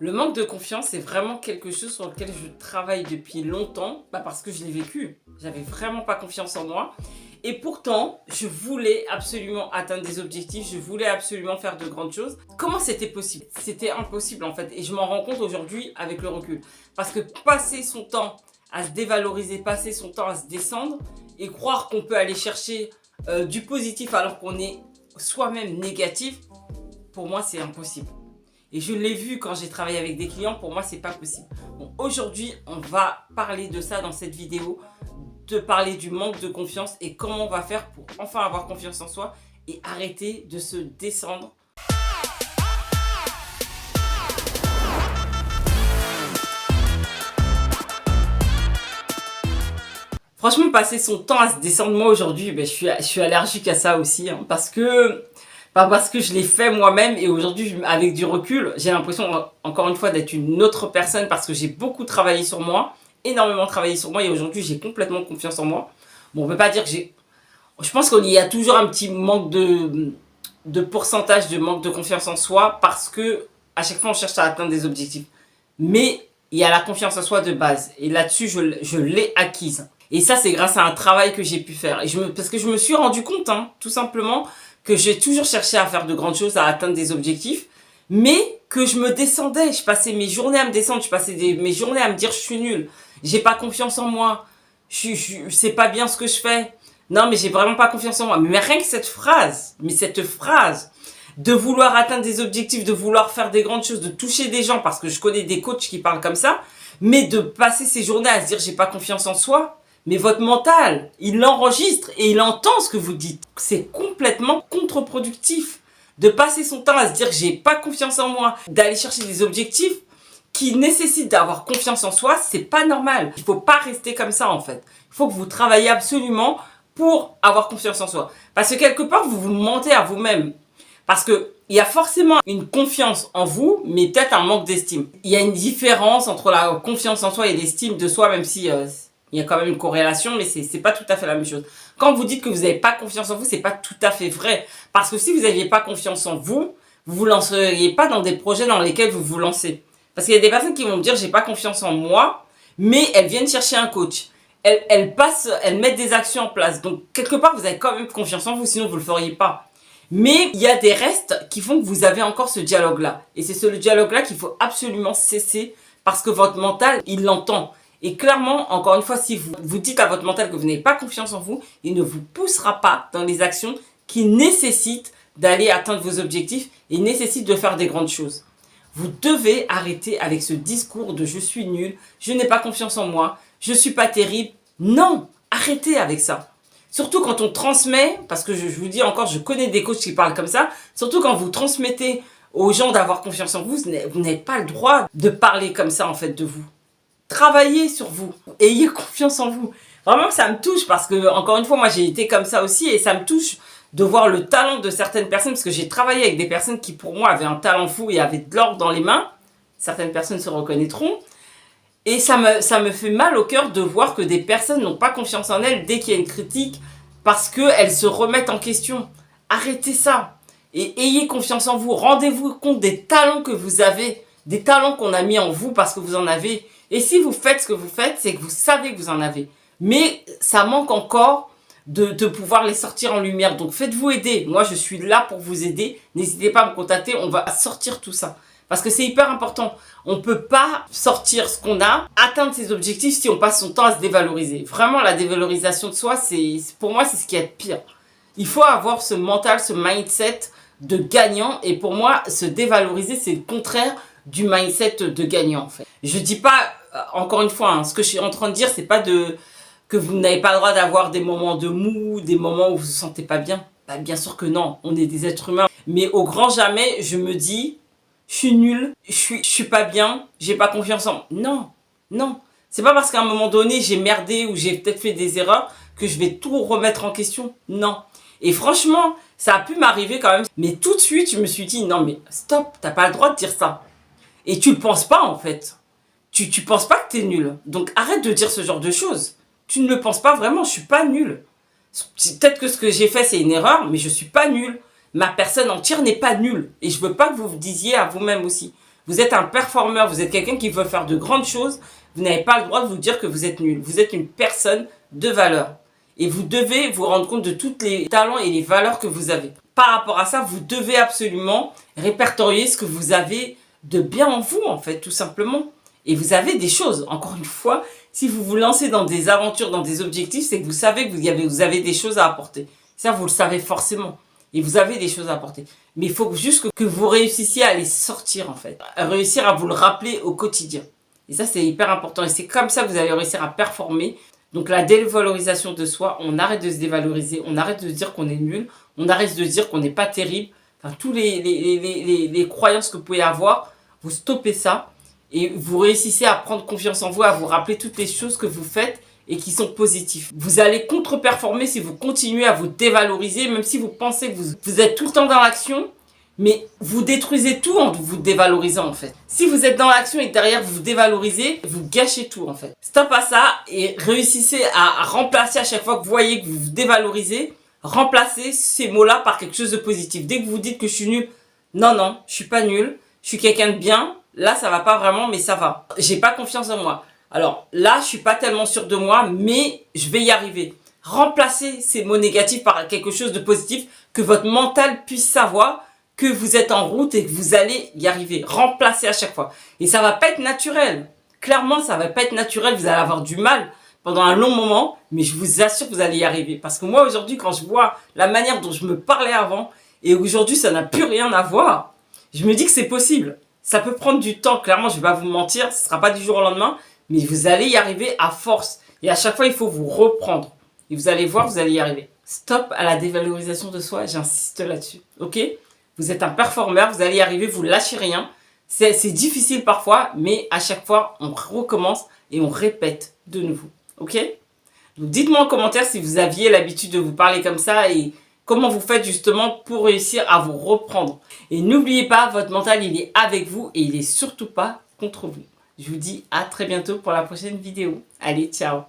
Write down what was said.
Le manque de confiance, c'est vraiment quelque chose sur lequel je travaille depuis longtemps, parce que je l'ai vécu. J'avais vraiment pas confiance en moi. Et pourtant, je voulais absolument atteindre des objectifs, je voulais absolument faire de grandes choses. Comment c'était possible? C'était impossible en fait. Et je m'en rends compte aujourd'hui avec le recul. Parce que passer son temps à se dévaloriser, passer son temps à se descendre et croire qu'on peut aller chercher du positif alors qu'on est soi-même négatif, pour moi c'est impossible. Et je l'ai vu quand j'ai travaillé avec des clients, pour moi, c'est pas possible. Bon, aujourd'hui, on va parler de ça dans cette vidéo, de parler du manque de confiance et comment on va faire pour enfin avoir confiance en soi et arrêter de se descendre. Franchement, passer son temps à se descendre, moi aujourd'hui, je suis allergique à ça aussi, hein, parce que je l'ai fait moi-même et aujourd'hui, avec du recul, j'ai l'impression, encore une fois, d'être une autre personne parce que j'ai beaucoup travaillé sur moi, énormément travaillé sur moi et aujourd'hui, j'ai complètement confiance en moi. Bon, on peut pas dire que j'ai... Je pense qu'il y a toujours un petit manque de pourcentage de manque de confiance en soi parce que à chaque fois, on cherche à atteindre des objectifs. Mais il y a la confiance en soi de base et là-dessus, je l'ai acquise. Et ça, c'est grâce à un travail que j'ai pu faire. Parce que je me suis rendu compte, hein, tout simplement, que j'ai toujours cherché à faire de grandes choses, à atteindre des objectifs, mais que je me descendais. Je passais mes journées à me descendre, je passais mes journées à me dire je suis nulle, j'ai pas confiance en moi, je sais pas bien ce que je fais. Non, mais j'ai vraiment pas confiance en moi. Mais rien que cette phrase, de vouloir atteindre des objectifs, de vouloir faire des grandes choses, de toucher des gens, parce que je connais des coachs qui parlent comme ça, mais de passer ses journées à se dire j'ai pas confiance en soi, mais votre mental, il l'enregistre et il entend ce que vous dites. C'est complètement contre-productif de passer son temps à se dire j'ai pas confiance en moi, d'aller chercher des objectifs qui nécessitent d'avoir confiance en soi, c'est pas normal. Il faut pas rester comme ça en fait. Il faut que vous travaillez absolument pour avoir confiance en soi. Parce que quelque part, vous vous mentez à vous-même. Parce que il y a forcément une confiance en vous, mais peut-être un manque d'estime. Il y a une différence entre la confiance en soi et l'estime de soi, même si il y a quand même une corrélation, mais c'est pas tout à fait la même chose. Quand vous dites que vous n'avez pas confiance en vous, c'est pas tout à fait vrai. Parce que si vous n'aviez pas confiance en vous, vous vous lanceriez pas dans des projets dans lesquels vous vous lancez. Parce qu'il y a des personnes qui vont me dire j'ai pas confiance en moi, mais elles viennent chercher un coach. Elles mettent des actions en place. Donc quelque part vous avez quand même confiance en vous, sinon vous le feriez pas. Mais il y a des restes qui font que vous avez encore ce dialogue-là. Et c'est ce dialogue-là qu'il faut absolument cesser parce que votre mental, il l'entend. Et clairement, encore une fois, si vous dites à votre mental que vous n'avez pas confiance en vous, il ne vous poussera pas dans les actions qui nécessitent d'aller atteindre vos objectifs et nécessitent de faire des grandes choses. Vous devez arrêter avec ce discours de je suis nul, je n'ai pas confiance en moi, je suis pas terrible. Non, arrêtez avec ça. Surtout quand on transmet, parce que je vous dis encore, je connais des coachs qui parlent comme ça, surtout quand vous transmettez aux gens d'avoir confiance en vous, vous n'avez pas le droit de parler comme ça en fait de vous. Travaillez sur vous, ayez confiance en vous. Vraiment ça me touche parce que, encore une fois, moi j'ai été comme ça aussi et ça me touche de voir le talent de certaines personnes parce que j'ai travaillé avec des personnes qui pour moi avaient un talent fou et avaient de l'or dans les mains. Certaines personnes se reconnaîtront. Et ça me fait mal au cœur de voir que des personnes n'ont pas confiance en elles dès qu'il y a une critique parce qu'elles se remettent en question. Arrêtez ça et ayez confiance en vous. Rendez-vous compte des talents que vous avez, des talents qu'on a mis en vous parce que vous en avez. Et si vous faites ce que vous faites, c'est que vous savez que vous en avez. Mais ça manque encore de pouvoir les sortir en lumière. Donc faites-vous aider. Moi, je suis là pour vous aider. N'hésitez pas à me contacter. On va sortir tout ça. Parce que c'est hyper important. On ne peut pas sortir ce qu'on a, atteindre ses objectifs si on passe son temps à se dévaloriser. Vraiment, la dévalorisation de soi, pour moi, c'est ce qui est pire. Il faut avoir ce mental, ce mindset de gagnant. Et pour moi, se dévaloriser, c'est le contraire du mindset de gagnant, en fait. Je dis pas, encore une fois, hein, ce que je suis en train de dire, c'est pas que vous n'avez pas le droit d'avoir des moments de mou, des moments où vous vous sentez pas bien. Bien sûr que non, on est des êtres humains. Mais au grand jamais, je me dis... je suis nulle, je suis pas bien, j'ai pas confiance en moi. Non, non. C'est pas parce qu'à un moment donné, j'ai merdé ou j'ai peut-être fait des erreurs que je vais tout remettre en question. Non. Et franchement, ça a pu m'arriver quand même. Mais tout de suite, je me suis dit, non mais stop, t'as pas le droit de dire ça. Et tu le penses pas en fait. Tu penses pas que t'es nul. Donc arrête de dire ce genre de choses. Tu ne le penses pas vraiment, je suis pas nulle. Peut-être que ce que j'ai fait, c'est une erreur, mais je suis pas nulle. Ma personne entière n'est pas nulle. Et je veux pas que vous vous disiez à vous-même aussi. Vous êtes un performeur, vous êtes quelqu'un qui veut faire de grandes choses. Vous n'avez pas le droit de vous dire que vous êtes nul. Vous êtes une personne de valeur. Et vous devez vous rendre compte de tous les talents et les valeurs que vous avez. Par rapport à ça, vous devez absolument répertorier ce que vous avez de bien en vous, en fait, tout simplement. Et vous avez des choses, encore une fois, si vous vous lancez dans des aventures, dans des objectifs, c'est que vous savez que vous avez des choses à apporter. Ça, vous le savez forcément. Et vous avez des choses à apporter. Mais il faut juste que vous réussissiez à les sortir, en fait. À réussir à vous le rappeler au quotidien. Et ça, c'est hyper important. Et c'est comme ça que vous allez réussir à performer. Donc la dévalorisation de soi, on arrête de se dévaloriser, on arrête de se dire qu'on est nul, on arrête de se dire qu'on n'est pas terrible. Enfin, tous les croyances que vous pouvez avoir, vous stoppez ça et vous réussissez à prendre confiance en vous, à vous rappeler toutes les choses que vous faites et qui sont positives. Vous allez contre-performer si vous continuez à vous dévaloriser, même si vous pensez que vous êtes tout le temps dans l'action, mais vous détruisez tout en vous dévalorisant en fait. Si vous êtes dans l'action et que derrière vous vous dévalorisez, vous gâchez tout en fait. Stop à ça et réussissez à remplacer à chaque fois que vous voyez que vous vous dévalorisez, remplacez ces mots-là par quelque chose de positif. Dès que vous dites que je suis nul, non, non, je suis pas nul, je suis quelqu'un de bien, là ça va pas vraiment mais ça va. J'ai pas confiance en moi. Alors là je suis pas tellement sûr de moi mais je vais y arriver. Remplacez ces mots négatifs par quelque chose de positif que votre mental puisse savoir que vous êtes en route et que vous allez y arriver. Remplacez à chaque fois. Et ça va pas être naturel. Clairement, ça va pas être naturel. Vous allez avoir du mal pendant un long moment, mais je vous assure que vous allez y arriver. Parce que moi, aujourd'hui, quand je vois la manière dont je me parlais avant, et aujourd'hui, ça n'a plus rien à voir, je me dis que c'est possible. Ça peut prendre du temps. Clairement, je vais pas vous mentir, ce sera pas du jour au lendemain, mais vous allez y arriver à force. Et à chaque fois, il faut vous reprendre. Et vous allez voir, vous allez y arriver. Stop à la dévalorisation de soi, j'insiste là-dessus. Ok ? Vous êtes un performeur, vous allez y arriver, vous lâchez rien. C'est difficile parfois, mais à chaque fois, on recommence et on répète de nouveau. Ok ? Donc dites-moi en commentaire si vous aviez l'habitude de vous parler comme ça et comment vous faites justement pour réussir à vous reprendre. Et n'oubliez pas, votre mental, il est avec vous et il est surtout pas contre vous. Je vous dis à très bientôt pour la prochaine vidéo. Allez, ciao!